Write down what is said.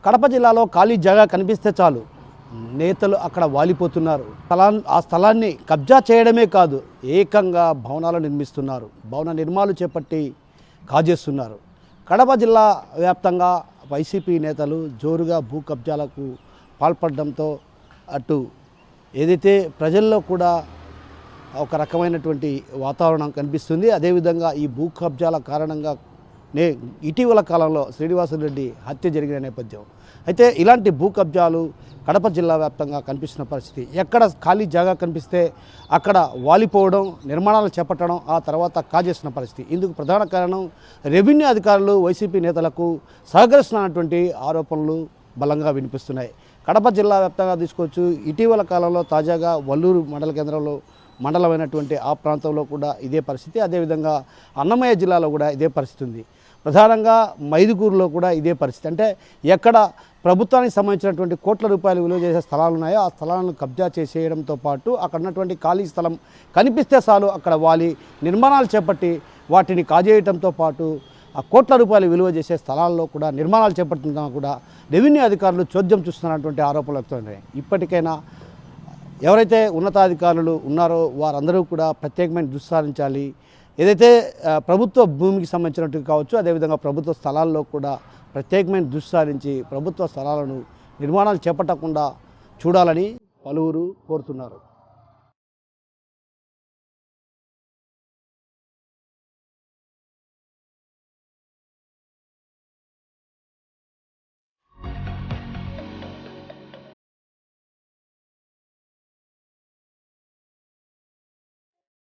కడప జిల్లాలో ఖాళీ జాగా కనిపిస్తే చాలు నేతలు అక్కడ వాలిపోతున్నారు. ఆ స్థలాన్ని కబ్జా చేయడమే కాదు, ఏకంగా భవనాలు నిర్మిస్తున్నారు. భవన నిర్మాణాలు చేపట్టి కాజేస్తున్నారు. కడప జిల్లా వ్యాప్తంగా వైసీపీ నేతలు జోరుగా భూ కబ్జాలకు పాల్పడడంతో అటు ఏదైతే ప్రజల్లో కూడా ఒక రకమైనటువంటి వాతావరణం కనిపిస్తుంది. అదేవిధంగా ఈ భూ కబ్జాల కారణంగా ఇటీవల కాలంలో శ్రీనివాసరెడ్డి హత్య జరిగిన నేపథ్యం. అయితే ఇలాంటి భూ కబ్జాలు కడప జిల్లా వ్యాప్తంగా కనిపిస్తున్న పరిస్థితి. ఎక్కడ ఖాళీ జాగా కనిపిస్తే అక్కడ వాలిపోవడం, నిర్మాణాలు చేపట్టడం, ఆ తర్వాత కాజేస్తున్న పరిస్థితి. ఇందుకు ప్రధాన కారణం రెవెన్యూ అధికారులు వైసీపీ నేతలకు సహకరిస్తున్నటువంటి ఆరోపణలు బలంగా వినిపిస్తున్నాయి. కడప జిల్లా వ్యాప్తంగా తీసుకోవచ్చు. ఇటీవల కాలంలో తాజాగా వల్లూరు మండల కేంద్రంలో మండలమైనటువంటి ఆ ప్రాంతంలో కూడా ఇదే పరిస్థితి. అదేవిధంగా అన్నమయ్య జిల్లాలో కూడా ఇదే పరిస్థితి ఉంది. ప్రధానంగా మైదుకూరులో కూడా ఇదే పరిస్థితి. అంటే ఎక్కడ ప్రభుత్వానికి సంబంధించినటువంటి కోట్ల రూపాయలు విలువ చేసే స్థలాలు ఉన్నాయో ఆ స్థలాలను కబ్జా చేసేయడంతో పాటు అక్కడ ఉన్నటువంటి ఖాళీ స్థలం కనిపిస్తే చాలు అక్కడ వాలి నిర్మాణాలు చేపట్టి వాటిని కాజేయడంతో పాటు ఆ కోట్ల రూపాయలు విలువ చేసే స్థలాల్లో కూడా నిర్మాణాలు చేపడుతున్నా కూడా రెవెన్యూ అధికారులు చోద్యం చూస్తున్నటువంటి ఆరోపణలు వస్తున్నాయి. ఇప్పటికైనా ఎవరైతే ఉన్నతాధికారులు ఉన్నారో వారందరూ కూడా ప్రత్యేకమైన దృష్టి సారించాలి. ఏదైతే ప్రభుత్వ భూమికి సంబంధించినట్టు కావచ్చు, అదేవిధంగా ప్రభుత్వ స్థలాల్లో కూడా ప్రత్యేకమైన దృష్టి సారించి ప్రభుత్వ స్థలాలను నిర్మాణాలు చేపట్టకుండా చూడాలని పలువురు కోరుతున్నారు.